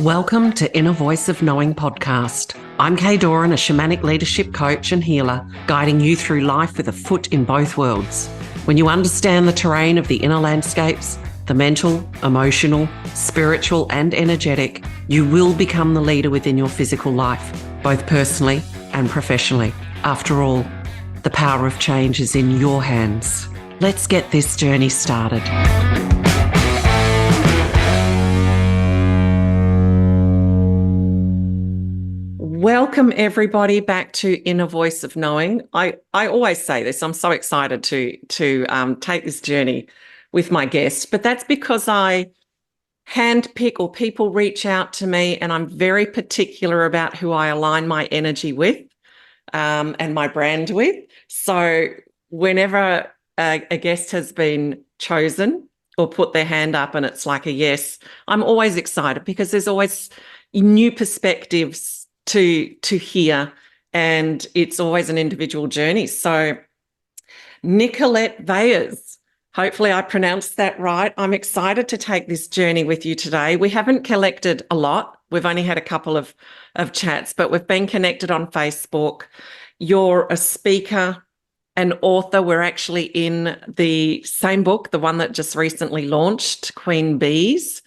Welcome to Inner Voice of Knowing podcast. I'm Kay Doran, a shamanic leadership coach and healer, guiding you through life with a foot in both worlds. When you understand the terrain of the inner landscapes, the mental, emotional, spiritual, and energetic, you will become the leader within your physical life, both personally and professionally. After all, the power of change is in your hands. Let's get this journey started. Welcome everybody back to Inner Voice of Knowing. I always say this, I'm so excited to take this journey with my guests, but that's because I handpick or people reach out to me and I'm very particular about who I align my energy with and my brand with. So whenever a guest has been chosen or put their hand up and it's like a yes, I'm always excited because there's always new perspectives to hear, and it's always an individual journey. So Nicolette Veyers, hopefully I pronounced that right. I'm excited to take this journey with you today. We haven't collected a lot. We've only had a couple of chats, but we've been connected on Facebook. You're a speaker, an author. We're actually in the same book, the one that just recently launched, Queen Bees,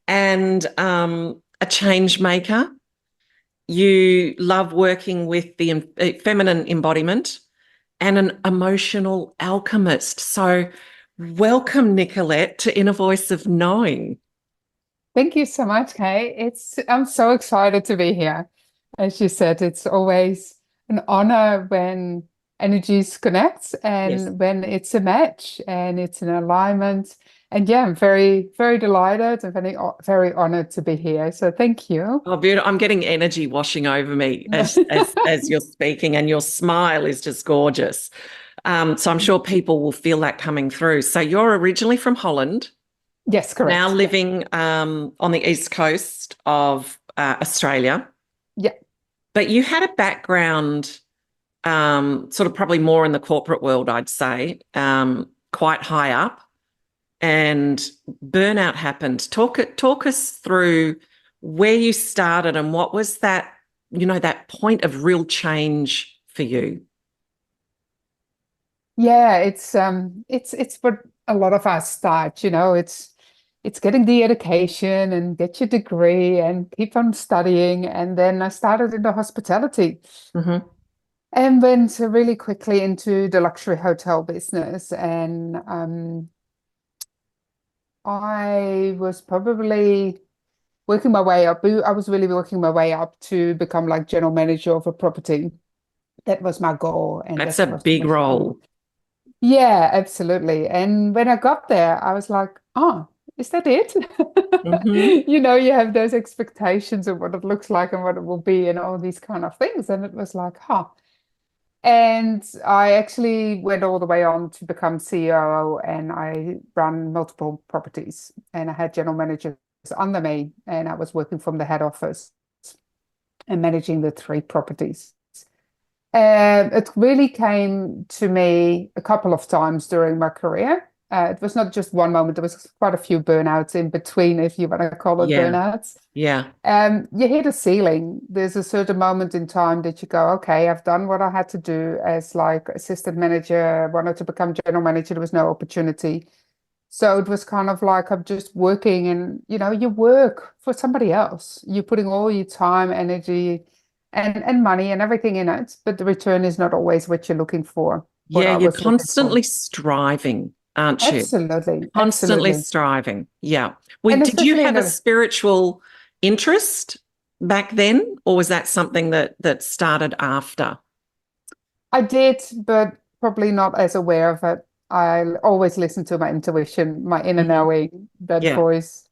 and a change maker. You love working with the feminine embodiment and an emotional alchemist. So welcome, Nicolette, to Inner Voice of Knowing. Thank you so much, Kay. I'm so excited to be here. As you said, it's always an honor when energies connect and when it's a match and it's an alignment. And yeah, I'm very, very delighted and very honored to be here. So thank you. Oh, beautiful. I'm getting energy washing over me as you're speaking, and your smile is just gorgeous. So I'm sure people will feel that coming through. So you're originally from Holland. Yes, correct. Now living on the east coast of Australia. Yeah. But you had a background sort of probably more in the corporate world, I'd say, quite high up. And burnout happened. Talk us through where you started and what was that, that point of real change for you. Yeah, it's what a lot of us start, it's getting the education and get your degree and keep on studying. And then I started in the hospitality and went really quickly into the luxury hotel business. And I was probably working my way up. I was really working my way up to become like general manager of a property. That was my goal. And that's a big role. Yeah, absolutely. And when I got there, I was like, oh, is that it? You have those expectations of what it looks like and what it will be and all these kind of things. And it was like, huh. And I actually went all the way on to become CEO, and I run multiple properties and I had general managers under me, and I was working from the head office and managing the 3 properties. And it really came to me a couple of times during my career. It was not just one moment. There was quite a few burnouts in between, if you want to call it burnouts. Yeah. You hit a ceiling. There's a certain moment in time that you go, okay, I've done what I had to do as like assistant manager. I wanted to become general manager. There was no opportunity. So it was kind of like I'm just working, and, you work for somebody else. You're putting all your time, energy, and money and everything in it, but the return is not always what you're looking for. Yeah, you're constantly striving, aren't you? Absolutely. Constantly striving. Yeah. Did you have a spiritual interest back then, or was that something that started after? I did, but probably not as aware of it. I always listened to my intuition, my inner knowing, that voice,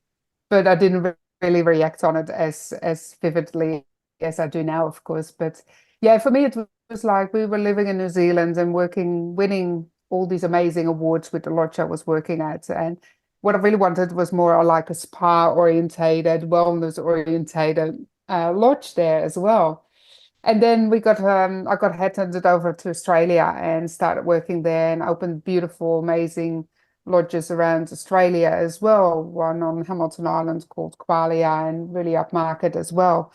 but I didn't really react on it as vividly as I do now, of course. But yeah, for me, it was like we were living in New Zealand and winning all these amazing awards with the lodge I was working at. And what I really wanted was more like a spa-orientated, wellness-orientated lodge there as well. And then I got headhunted over to Australia and started working there and opened beautiful, amazing lodges around Australia as well, one on Hamilton Island called Qualia and really upmarket as well.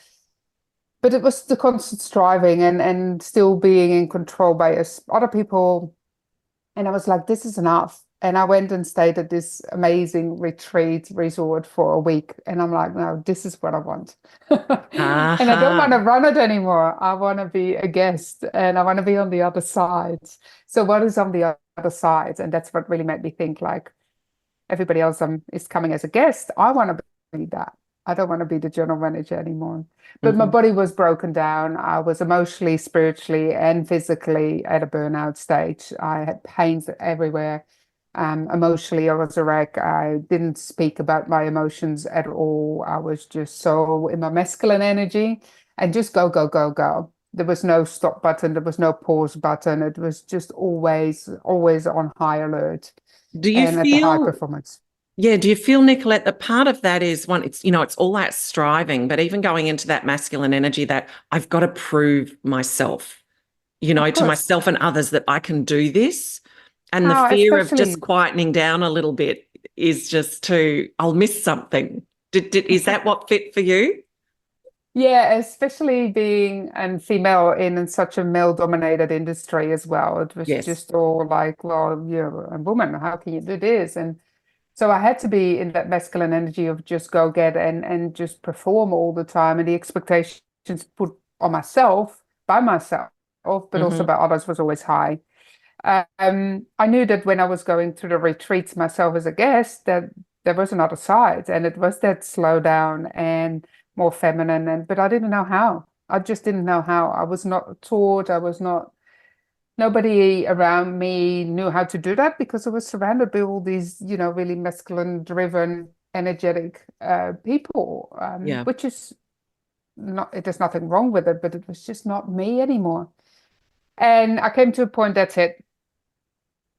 But it was the constant striving and still being in control by us, other people. And I was like, this is enough. And I went and stayed at this amazing retreat resort for a week. And I'm like, no, this is what I want. And I don't want to Aha. run it anymore. I want to be a guest and I want to be on the other side. So what is on the other side? And that's what really made me think like everybody else is coming as a guest. I want to be that. I don't want to be the general manager anymore. But my Mhm. body was broken down. I was emotionally, spiritually, and physically at a burnout stage. I had pains everywhere. Emotionally, I was a wreck. I didn't speak about my emotions at all. I was just so in my masculine energy and just go, go, go, go. There was no stop button. There was no pause button. It was just always, always on high alert Do you and at the high feel, performance. yeah, do you feel, Nicolette, that part of that is one, it's, it's all that striving, but even going into that masculine energy that I've got to prove myself, Of to course. myself and others that I can do this. And the Oh, fear of just especially. quietening down a little bit is just I'll miss something. Is that what fit for you? Yeah, especially being a female in such a male-dominated industry as well. It was Yes. just all like, well, you're a woman, how can you do this? And so I had to be in that masculine energy of just go get and just perform all the time. And the expectations put on myself by myself, but also Hmm. by others was always high. I knew that when I was going to the retreats myself as a guest, that there was another side, and it was that slow down and more feminine. And but I didn't know how. I just didn't know how. I was not taught. I was not. Nobody around me knew how to do that because I was surrounded by all these, really masculine, driven, energetic people, Yeah. which is not. There's nothing wrong with it, but it was just not me anymore. And I came to a point that's it.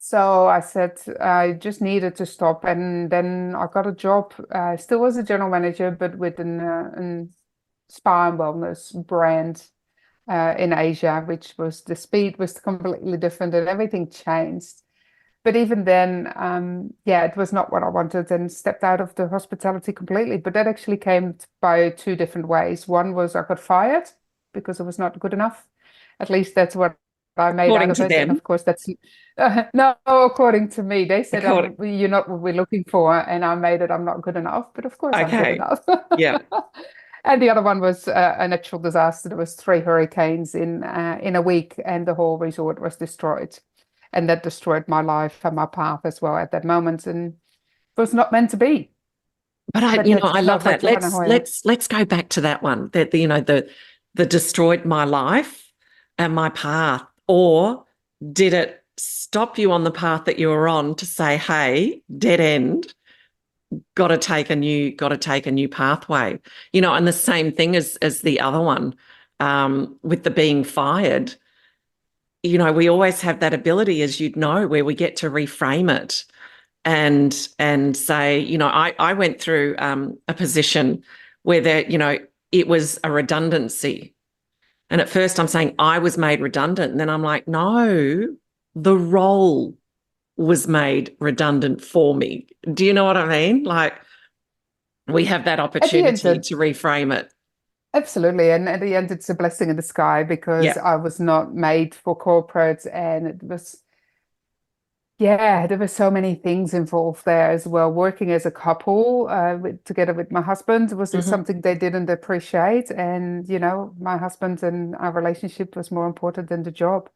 So I said I just needed to stop, and then I got a job. Still as a general manager, but with an spa and wellness brand in Asia, which was the speed was completely different, and everything changed. But even then, yeah, it was not what I wanted, and stepped out of the hospitality completely. But that actually came by two different ways. One was I got fired because it was not good enough. At least that's what I made out According of to it. And them. of course, that's no, according to me. They said, According. you're not what we're looking for. And I made it, I'm not good enough. But of course, I'm good Okay. enough. Yeah. And the other one was a natural disaster. There was three hurricanes in a week, and the whole resort was destroyed. And that destroyed my life and my path as well at that moment. And it was not meant to be. But But I that's love not what that. you want to hear. Let's go back to that one. That the destroyed my life and my path, or did it stop you on the path that you were on to say, hey, dead end, got to take a new pathway. And the same thing as the other one, with the being fired. We always have that ability, as you'd know, where we get to reframe it and say, I went through a position where it was a redundancy. And at first I'm saying I was made redundant. And then I'm like, no, the role was made redundant for me. Do you know what I mean? Like we have that At the end, opportunity to reframe it. absolutely. And at the end, it's a blessing in the sky because Yeah. I was not made for corporate. And it was, yeah, there were so many things involved there as well. Working as a couple together with my husband was Hmm. something they didn't appreciate. And, my husband and our relationship was more important than the job.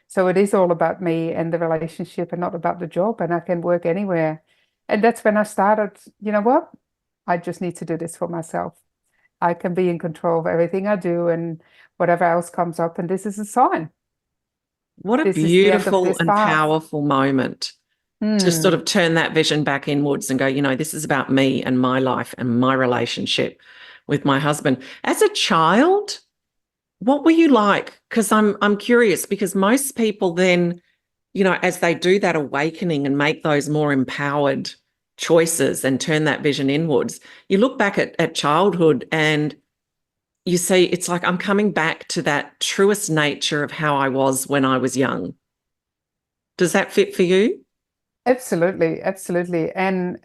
So it is all about me and the relationship and not about the job. And I can work anywhere. And that's when I started, you know what? I just need to do this for myself. I can be in control of everything I do and whatever else comes up. And this is a sign. What a This is the end of beautiful this and path. powerful moment to sort Hmm. of turn that vision back inwards and go, this is about me and my life and my relationship with my husband. As a child, what were you like? Because I'm curious, because most people then, as they do that awakening and make those more empowered choices and turn that vision inwards, you look back at childhood and you see it's like I'm coming back to that truest nature of how I was when I was young. Does that fit for you? Absolutely, absolutely. And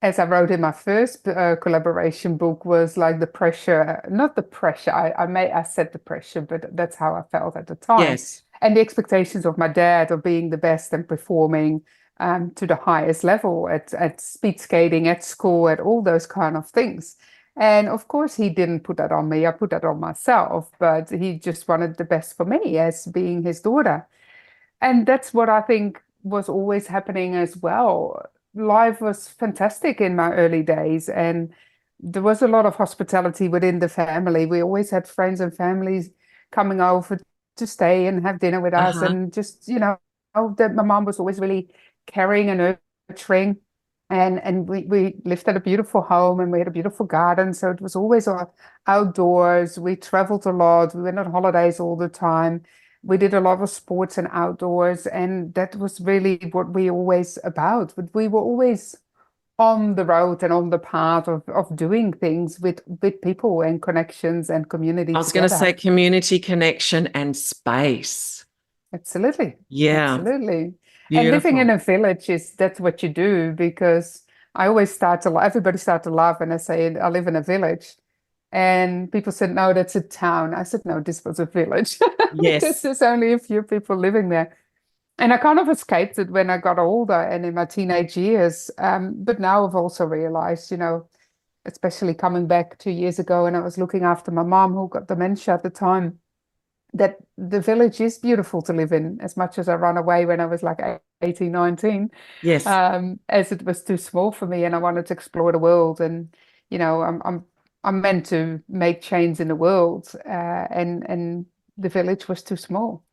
as I wrote in my first collaboration book, was like the pressure, not the pressure. I said the pressure, but that's how I felt at the time. Yes. And the expectations of my dad of being the best and performing to the highest level at speed skating, at school, at all those kind of things. And of course, he didn't put that on me. I put that on myself, but he just wanted the best for me as being his daughter. And that's what I think was always happening as well. Life was fantastic in my early days, and there was a lot of hospitality within the family. We always had friends and families coming over to stay and have dinner with us, Uh-huh. and just, that my mom was always really caring and nurturing. And we lived at a beautiful home and we had a beautiful garden. So it was always outdoors. We traveled a lot. We went on holidays all the time. We did a lot of sports and outdoors, and that was really what we always about. But we were always on the road and on the path of doing things with people and connections and community I was going to together. say community connection and space. Absolutely. Yeah, Absolutely. And living in beautiful. a village that's what you do, because I always everybody start to laugh when I say I live in a village. And people said, no, that's a town. I said, no, this was a village because Yes. there's only a few people living there. And I kind of escaped it when I got older and in my teenage years. But now I've also realized, especially coming back 2 years ago, and I was looking after my mom who got dementia at the time, that the village is beautiful to live in, as much as I ran away when I was like 18, 19, Yes. as it was too small for me and I wanted to explore the world. And, I'm meant to make change in the world, and the village was too small.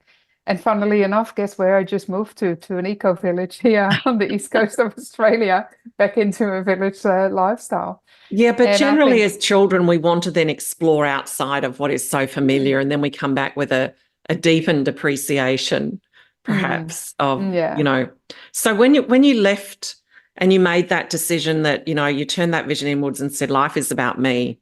And funnily enough, guess where I just moved to an eco village here on the east coast of Australia, back into a village lifestyle. Yeah, but And I generally think, as children, we want to then explore outside of what is so familiar, and then we come back with a deepened appreciation, mm, perhaps, of, yeah, so when you left and you made that decision that, you turned that vision inwards and said, life is about me,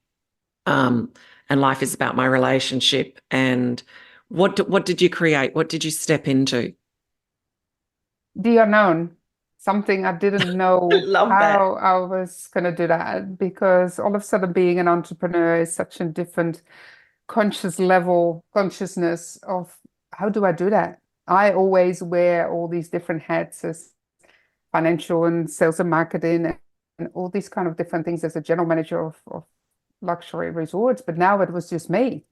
um, and life is about my relationship. And what did you create? What did you step into? the unknown, something I didn't know Love that. how I was going to do that, because all of a sudden being an entrepreneur is such a different consciousness of how do I do that? I always wear all these different hats as financial and sales and marketing and all these kind of different things as a general manager of luxury resorts. But now it was just me.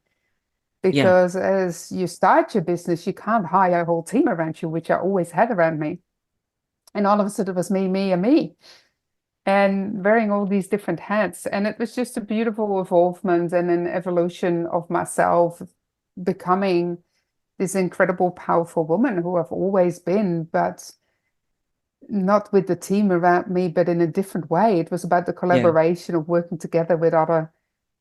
Yeah. Because as you start your business, you can't hire a whole team around you, which I always had around me. And all of a sudden it was me, me, and me, and wearing all these different hats. And it was just a beautiful evolvement and an evolution of myself becoming this incredible, powerful woman who I've always been, but not with the team around me, but in a different way. It was about the Yeah. collaboration of working together with other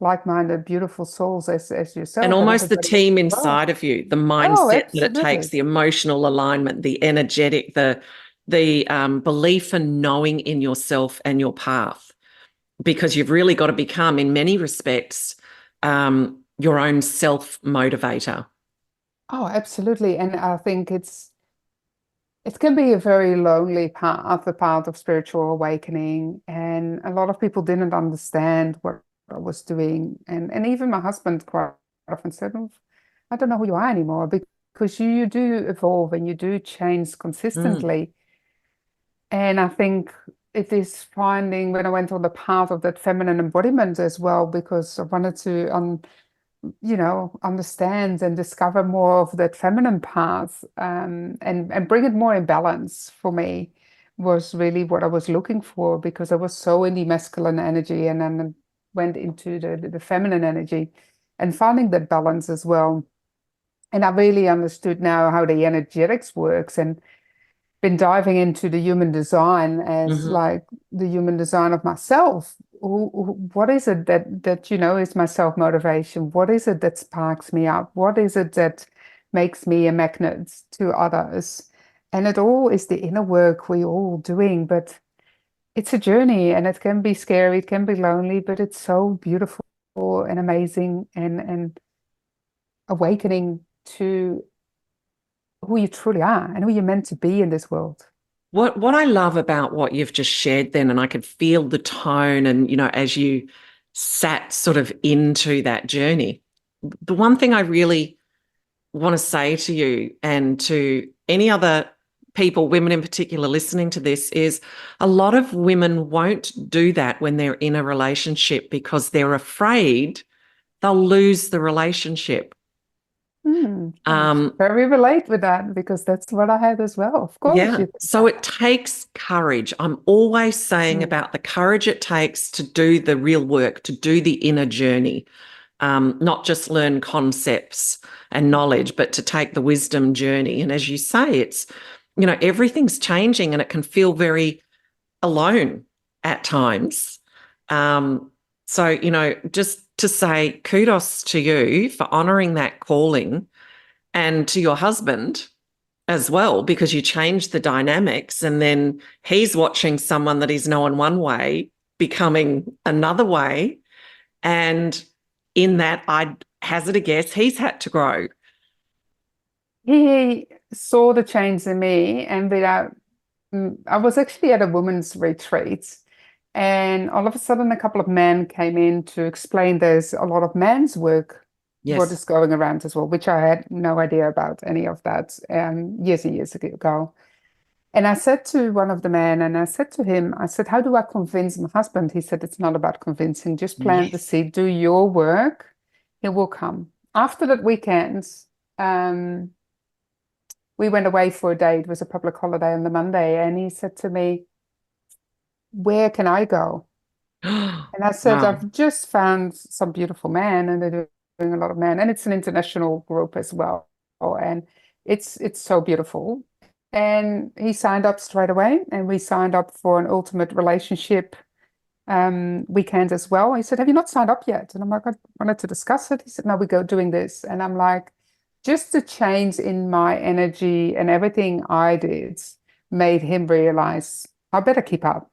like-minded, beautiful souls as And yourself and almost the everybody else team as well. inside of you, the Oh, mindset that it takes, absolutely. the emotional alignment, the energetic, the belief and knowing in yourself and your path, because you've really got to become, in many respects, your own self motivator. Oh, absolutely. And I think it can be a very lonely path, the path of spiritual awakening. And a lot of people didn't understand what I was doing. And even my husband quite often said, "Oh, I don't know who you are anymore," because you do evolve and you do change Mm, consistently. And I think it is finding when I went on the path of that feminine embodiment as well, because I wanted to understand and discover more of that feminine path, and bring it more in balance for me was really what I was looking for, because I was so in the masculine energy and then went into the feminine energy and finding that balance as well. And I really understood now how the energetics works and been diving into the human design as mhm. like the human design of myself. What is it that is my self motivation? What is it that sparks me up? What is it that makes me a magnet to others? And it all is the inner work we're all doing, but it's a journey and it can be scary, it can be lonely, but it's so beautiful and amazing and awakening to who you truly are and who you're meant to be in this world. What I love about what you've just shared then, and I could feel the tone and, as you sat sort of into that journey, the one thing I really want to say to you and to any other people, women in particular, listening to this is a lot of women won't do that when they're in a relationship because they're afraid they'll lose the relationship. I very relate with that because that's what I had as well. Of course, Yeah. you So it takes courage. I'm always saying Mm. about the courage it takes to do the real work, to do the inner journey, not just learn concepts and knowledge, but to take the wisdom journey. And as you say, it's, everything's changing and it can feel very alone at times. So, just to say kudos to you for honoring that calling and to your husband as well, because you changed the dynamics and then he's watching someone that he's known one way becoming another way. And in that, I'd hazard a guess, he's had to grow. He saw the change in me, and I was actually at a women's retreat, and all of a sudden, a couple of men came in to explain there's a lot of men's work what Yes. is going around as well, which I had no idea about any of that years and years ago. And I said to one of the men, and I said to him, I said, how do I convince my husband? He said, it's not about convincing, just plant the Yes. seed, do your work, it will come. After that weekend, um, we went away for a day. It was a public holiday on the Monday, and he said to me, where can I go? And I said, Wow. I've just found some beautiful men, and they're doing a lot of men, and it's an international group as well. And it's so beautiful. And he signed up straight away, and we signed up for an ultimate relationship weekend as well. He said, have you not signed up yet? And I'm like, I wanted to discuss it. He said, no, we go doing this. And I'm like, just the change in my energy and everything I did made him realize I better keep up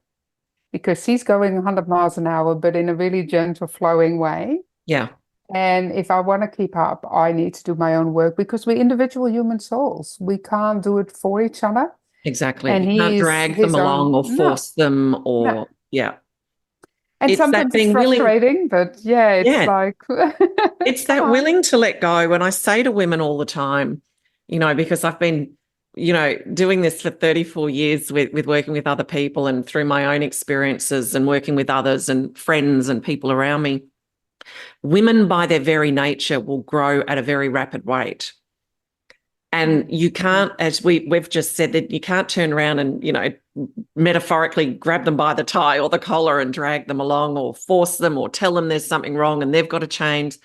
because he's going 100 miles an hour, but in a really gentle, flowing way. Yeah, And if I want to keep up, I need to do my own work because we're individual human souls. We can't do it for each other. exactly. And You can't he's drag them his own, along or no, force them no. or, yeah. And It's that sometimes it's being willing. frustrating, but yeah, it's Yeah. like, It's come that on. willing to let go. When I say to women all the time, because I've been, doing this for 34 years with working with other people and through my own experiences and working with others and friends and people around me, women by their very nature will grow at a very rapid rate. And you can't, as we've just said, that you can't turn around and, metaphorically grab them by the tie or the collar and drag them along or force them or tell them there's something wrong and they've got to change.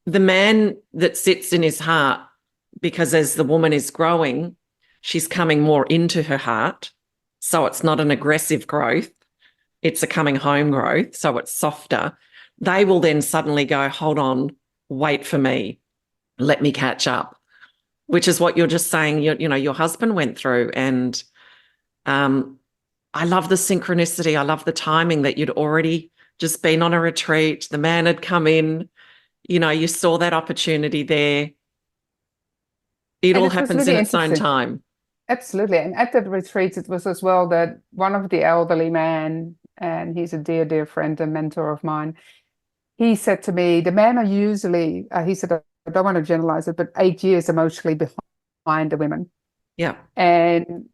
The man that sits in his heart, because as the woman is growing, she's coming more into her heart. So it's not an aggressive growth, it's a coming home growth. So it's softer. They will then suddenly go, hold on, wait for me, let me catch up, which is what you're just saying, your husband went through. And I love the synchronicity. I love the timing that you'd already just been on a retreat. The man had come in, you saw that opportunity there. It And all it was happens really in its own interesting. time. Absolutely. And at that retreat, it was as well that one of the elderly men, and he's a dear, dear friend and mentor of mine, he said to me, the men are usually, he said, I don't want to generalize it, but 8 years emotionally behind the women. Yeah. And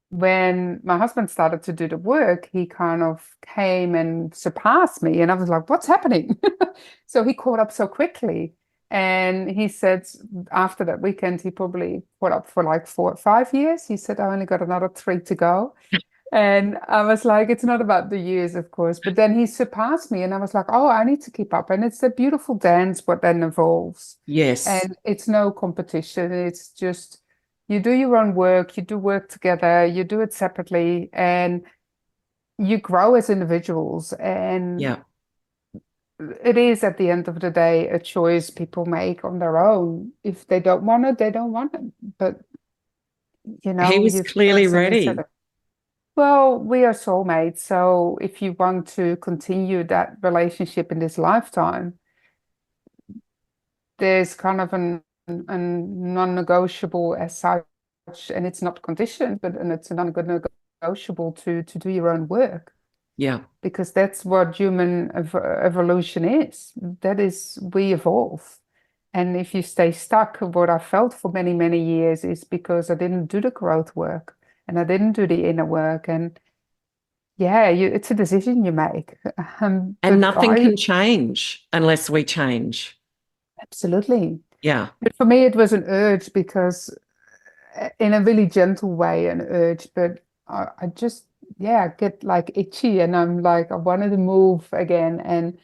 when my husband started to do the work, he kind of came and surpassed me. And I was like, what's happening? So he caught up so quickly. And he said after that weekend, he probably caught up for like 4 or 5 years. He said, I only got another 3 to go. And I was like, it's not about the years, of course. But then he surpassed me. And I was like, oh, I need to keep up. And it's a beautiful dance what then evolves. Yes. And it's no competition. It's just you do your own work, you do work together, you do it separately, and you grow as individuals. And Yeah. it is at the end of the day a choice people make on their own. If they don't want it, they don't want it. But He was you clearly trust in each ready. other. Well, we are soulmates, so if you want to continue that relationship in this lifetime, there's kind of a non-negotiable as such and it's not conditioned, but and it's non-negotiable to do your own work, Yeah. because that's what human evolution is. That is, we evolve. And if you stay stuck, what I felt for many, many years is because I didn't do the growth work and I didn't do the inner work. And yeah, it's a decision you make. And nothing can change unless we change. Absolutely. Yeah. But for me, it was an urge, because in a really gentle way, an urge, but I just, yeah, get like itchy, and I'm like, I wanted to move again, and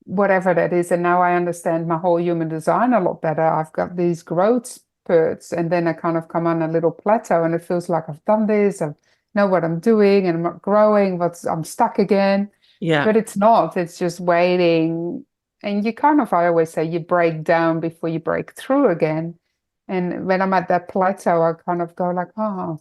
whatever that is. And now I understand my whole human design a lot better. I've got these growth spurts, and then I kind of come on a little plateau, and it feels like I've done this, I know what I'm doing, and I'm not growing, but I'm stuck again. Yeah. But it's not, it's just waiting. And you kind of, I always say, you break down before you break through again. And when I'm at that plateau, I kind of go like, oh,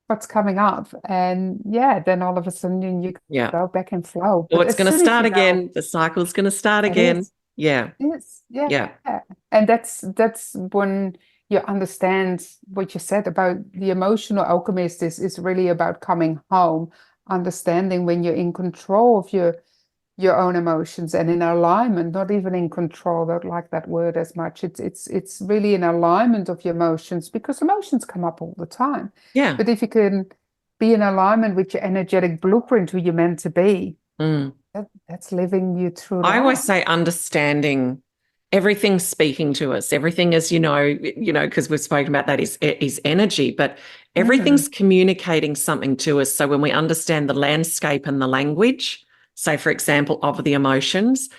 what's coming up? And yeah, then all of a sudden you Yeah. go back and flow. Or But it's as going to soon as start you know, again. The cycle's going to start it again. is. Yeah. Yes, yeah. Yeah. And that's when you understand what you said about the emotional alchemist is really about coming home, understanding when you're in control of your own emotions and in alignment, not even in control, don't like that word as much. It's really in alignment of your emotions, because emotions come up all the time. Yeah. But if you can be in alignment with your energetic blueprint, who you're meant to be, that's living you through I life. always say understanding everything's speaking to us. Everything is, because we've spoken about that is energy, but everything's communicating something to us. So when we understand the landscape and the language, say for example, of the emotions,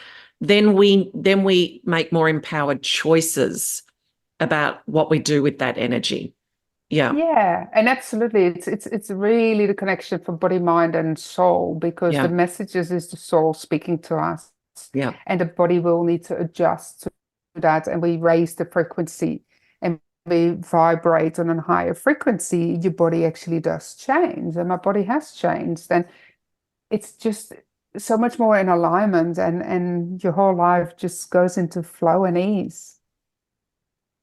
then we make more empowered choices about what we do with that energy. Yeah. Yeah, and absolutely, it's really the connection for body, mind, and soul, because the Yeah. messages is the soul speaking to us, Yeah. and the body will need to adjust to that, and we raise the frequency and we vibrate on a higher frequency. Your body actually does change, and my body has changed, and it's just so much more in alignment, and your whole life just goes into flow and ease.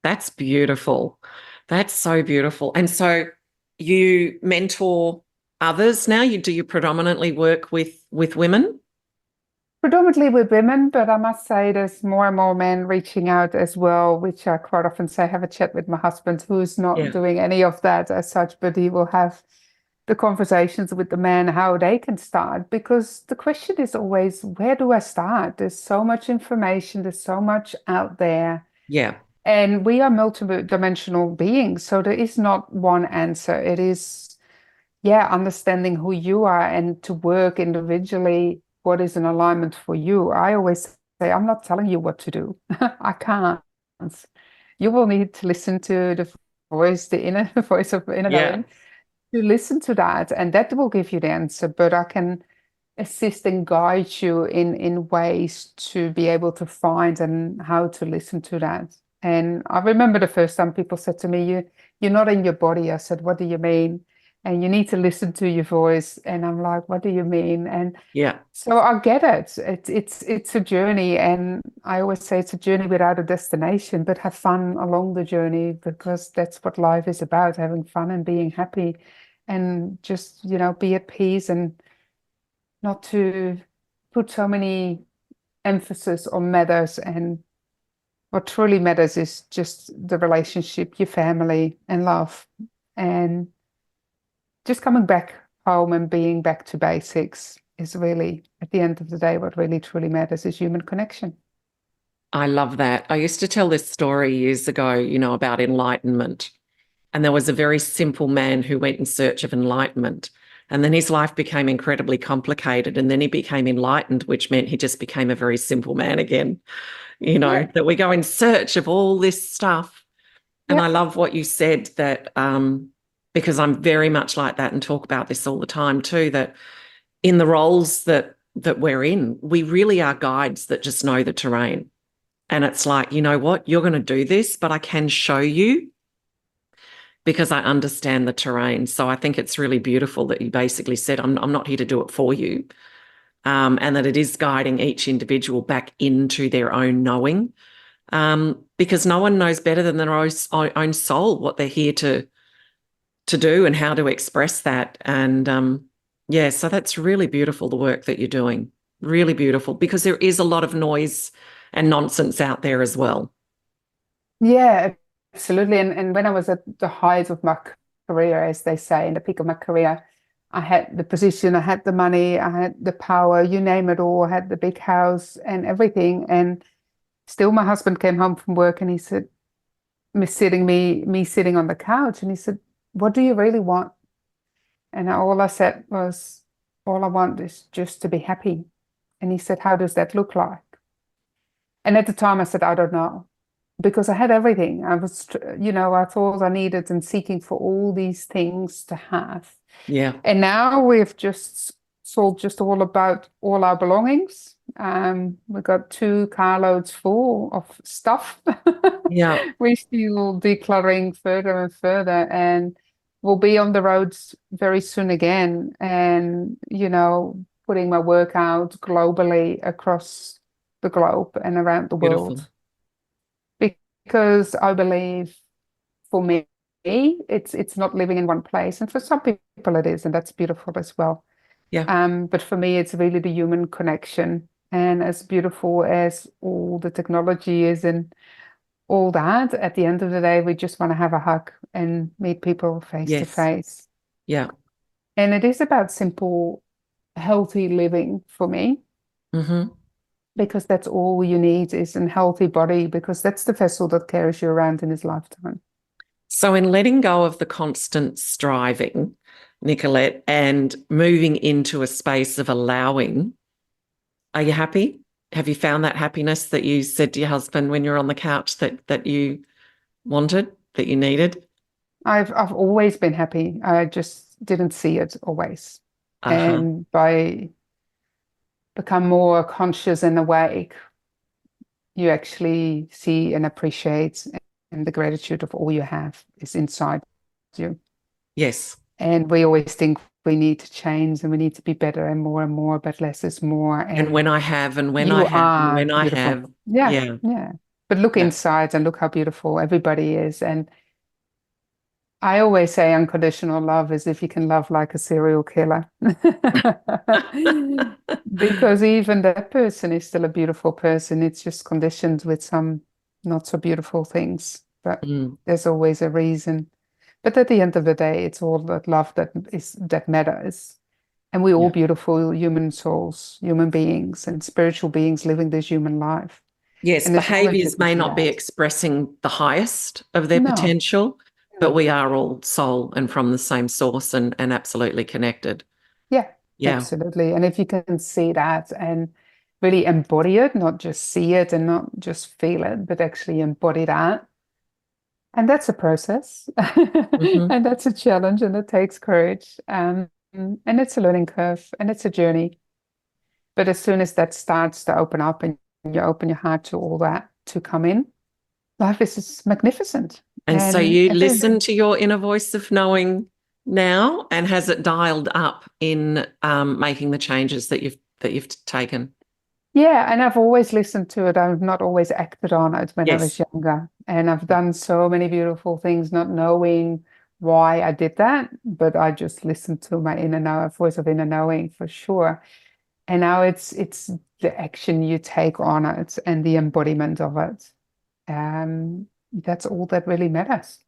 That's beautiful. That's so beautiful. And so you mentor others now? You predominantly work with women? Predominantly with women, but I must say there's more and more men reaching out as well, which I quite often say, have a chat with my husband, who's not doing any of that as such, but he will have the conversations with the men, how they can start. Because the question is always, where do I start? There's so much information, there's so much out there. Yeah. And we are multidimensional beings, so there is not one answer. It is, understanding who you are and to work individually, what is in alignment for you. I always say, I'm not telling you what to do. I can't. You will need to listen to the voice, the inner voice of inner knowing, to listen to that, and that will give you the answer. But I can assist and guide you in ways to be able to find and how to listen to that. And I remember the first time people said to me, you're not in your body. I said, what do you mean? And you need to listen to your voice. And I'm like, what do you mean? And so I get it. It's a journey. And I always say it's a journey without a destination, but have fun along the journey, because that's what life is about, having fun and being happy, and just, be at peace, and not to put so many emphasis on matters. And what truly matters is just the relationship, your family, and love. And just coming back home and being back to basics is really, at the end of the day, what really truly matters is human connection. I love that. I used to tell this story years ago, about enlightenment. And there was a very simple man who went in search of enlightenment. And then his life became incredibly complicated. And then he became enlightened, which meant he just became a very simple man again. That we go in search of all this stuff. And I love what you said, that because I'm very much like that and talk about this all the time too, that in the roles that we're in, we really are guides that just know the terrain. And it's like, you know what, you're going to do this, but I can show you because I understand the terrain. So I think it's really beautiful that you basically said, I'm not here to do it for you. And that it is guiding each individual back into their own knowing, because no one knows better than their own soul what they're here to do and how to express that. And yeah, so that's really beautiful, the work that you're doing. Really beautiful, because there is a lot of noise and nonsense out there as well. Yeah, absolutely. And when I was at the height of my career, as they say, in the peak of my career, I had the position, I had the money, I had the power, you name it all. I had the big house and everything. And still my husband came home from work and he said, me sitting on the couch, and he said, "What do you really want?" And all I said was, "All I want is just to be happy." And he said, "How does that look like?" And at the time I said, "I don't know." Because I had everything. I was, I thought I needed and seeking for all these things to have. Yeah. And now we've just sold just all our belongings. We got 2 carloads full of stuff. Yeah. We're still decluttering further and further, and we'll be on the roads very soon again. And, putting my work out globally across the globe and around the Beautiful. world. Because I believe for me, it's not living in one place. And for some people it is, and that's beautiful as well. Yeah. But for me, it's really the human connection. And as beautiful as all the technology is and all that, at the end of the day, we just want to have a hug and meet people face to Yes. face. Yeah. And it is about simple, healthy living for me, Mm-hmm. because that's all you need is a healthy body, because that's the vessel that carries you around in this lifetime. So in letting go of the constant striving, Nicolette, and moving into a space of allowing, are you happy? Have you found that happiness that you said to your husband when you're on the couch that you wanted, that you needed? I've always been happy. I just didn't see it always. Uh-huh. And by become more conscious and awake, you actually see and appreciate, and the gratitude of all you have is inside you. Yes. And we always think we need to change and we need to be better and more, but less is more. And And when I have, and when I you have, and are when I beautiful. have. Yeah, Yeah. yeah. But look Yeah. inside and look how beautiful everybody is. And I always say unconditional love is if you can love like a serial killer. Because even that person is still a beautiful person. It's just conditioned with some not so beautiful things. But Mm. there's always a reason. But at the end of the day, it's all that love that matters. And we're all Yeah. beautiful human souls, human beings, and spiritual beings living this human life. Yes, And as long as you behaviors can may see not be that. expressing the highest of their No. potential, but No. we are all soul and from the same source and absolutely connected. Yeah, Yeah. absolutely. And if you can see that and really embody it, not just see it and not just feel it, but actually embody that. And that's a process. Hmm. And that's a challenge and it takes courage. And it's a learning curve and it's a journey. But as soon as that starts to open up and you open your heart to all that to come in, life is just magnificent. And so And you every listen to your inner voice of knowing now, and has it dialed up in making the changes that you've taken? Yeah, and I've always listened to it. I've not always acted on it when I was Yes. younger. And I've done so many beautiful things, not knowing why I did that, but I just listened to my inner know, voice of inner knowing for sure. And now it's the action you take on it and the embodiment of it. That's all that really matters.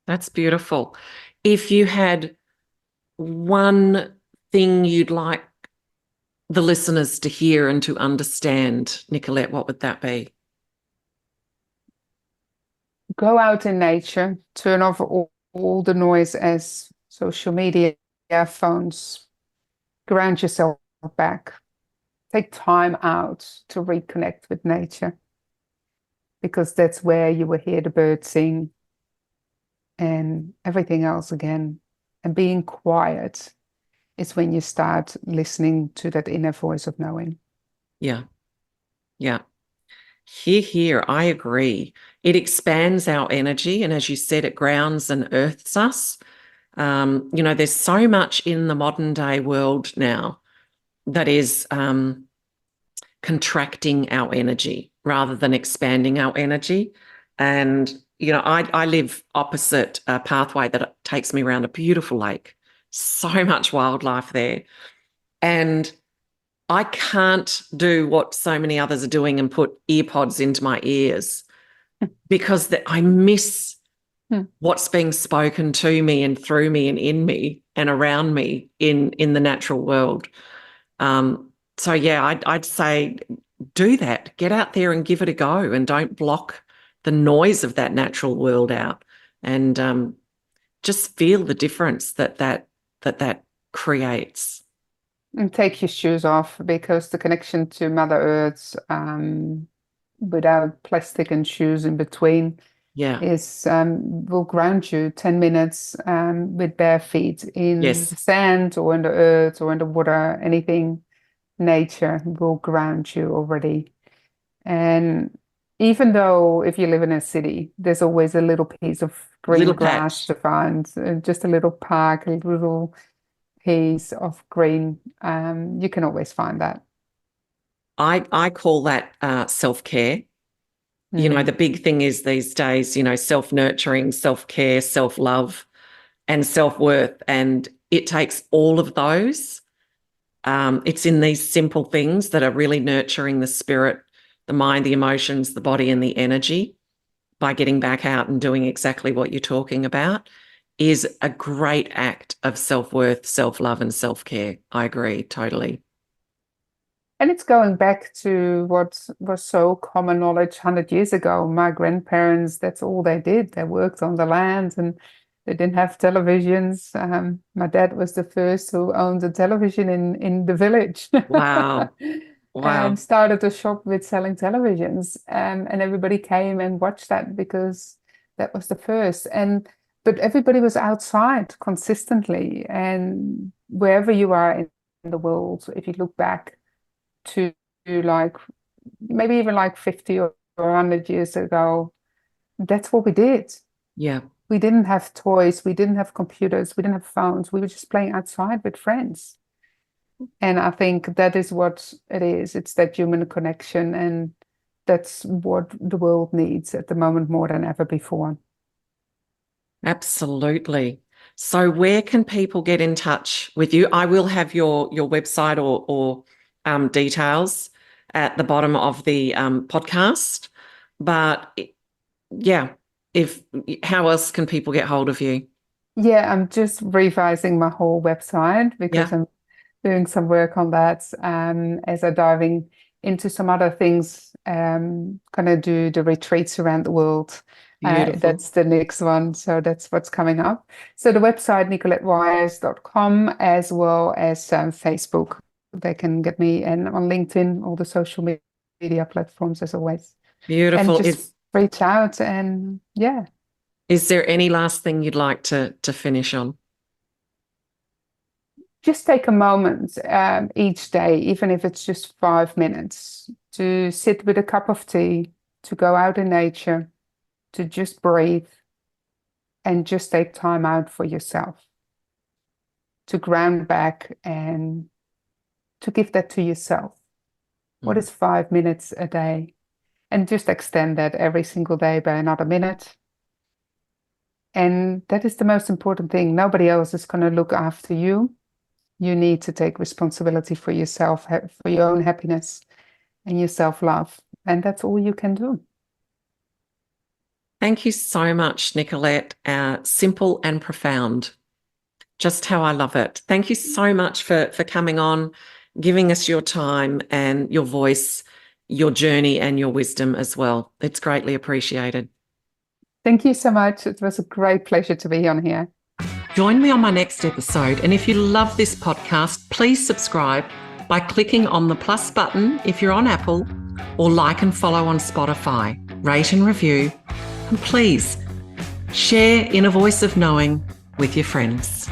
That's beautiful. If you had one thing you'd like the listeners to hear and to understand, Nicolette, what would that be? Go out in nature, turn off all the noise as social media, phones, ground yourself back. Take time out to reconnect with nature, because that's where you will hear the birds sing and everything else again. And being quiet is when you start listening to that inner voice of knowing. Yeah. Yeah. Here, I agree. It expands our energy. And as you said, it grounds and earths us. There's so much in the modern day world now that is contracting our energy rather than expanding our energy. And, you know, I live opposite a pathway that takes me around a beautiful lake, so much wildlife there. And I can't do what so many others are doing and put ear pods into my ears because I miss what's being spoken to me and through me and in me and around me in the natural world. So, yeah, I'd say do that. Get out there and give it a go, and don't block the noise of that natural world out, and just feel the difference that creates. And take your shoes off, because the connection to Mother Earth, without plastic and shoes in between, is will ground you 10 minutes with bare feet in the sand or in the earth or in the water. Anything nature will ground you already. And even though if you live in a city, there's always a little piece of green grass to find, just a little park, a little piece of green. You can always find that. I call that self-care. You know, the big thing is these days, you know, self-nurturing, self-care, self-love, and self-worth. And it takes all of those. It's in these simple things that are really nurturing the spirit, the mind, the emotions, the body, and the energy, by getting back out and doing exactly what you're talking about, is a great act of self-worth, self-love, and self-care. I agree, totally. And it's going back to what was so common knowledge 100 years ago. My grandparents, that's all they did. They worked on the land and they didn't have televisions. My dad was the first who owned a television in the village. Wow. Wow. And started a shop with selling televisions. And everybody came and watched that because that was the first. But everybody was outside consistently. And wherever you are in the world, if you look back to like maybe even like 50 or 100 years ago, that's what we did. Yeah. We didn't have toys, we didn't have computers, we didn't have phones, we were just playing outside with friends. And I think that is what it is. It's that human connection, and that's what the world needs at the moment more than ever before. Absolutely. So where can people get in touch with you? I will have your website or details at the bottom of the podcast. But yeah, how else can people get hold of you? Yeah, I'm just revising my whole website because I'm doing some work on that as I'm diving into some other things. Gonna do the retreats around the world. That's the next one. So that's what's coming up. So the website, NicoletteWyers.com, as well as Facebook. They can get me, and on LinkedIn, all the social media platforms as always. Beautiful. And just reach out, and yeah. Is there any last thing you'd like to finish on? Just take a moment each day, even if it's just 5 minutes, to sit with a cup of tea, to go out in nature, to just breathe, and just take time out for yourself, to ground back and to give that to yourself. What is 5 minutes a day? And just extend that every single day by another minute. And that is the most important thing. Nobody else is going to look after you. You need to take responsibility for yourself, for your own happiness and your self-love. And that's all you can do. Thank you so much, Nicolette. Simple and profound. Just how I love it. Thank you so much for coming on, giving us your time and your voice, your journey and your wisdom as well. It's greatly appreciated. Thank you so much. It was a great pleasure to be on here. Join me on my next episode. And if you love this podcast, please subscribe by clicking on the plus button if you're on Apple, or like and follow on Spotify, rate and review. And please share Inner Voice of Knowing with your friends.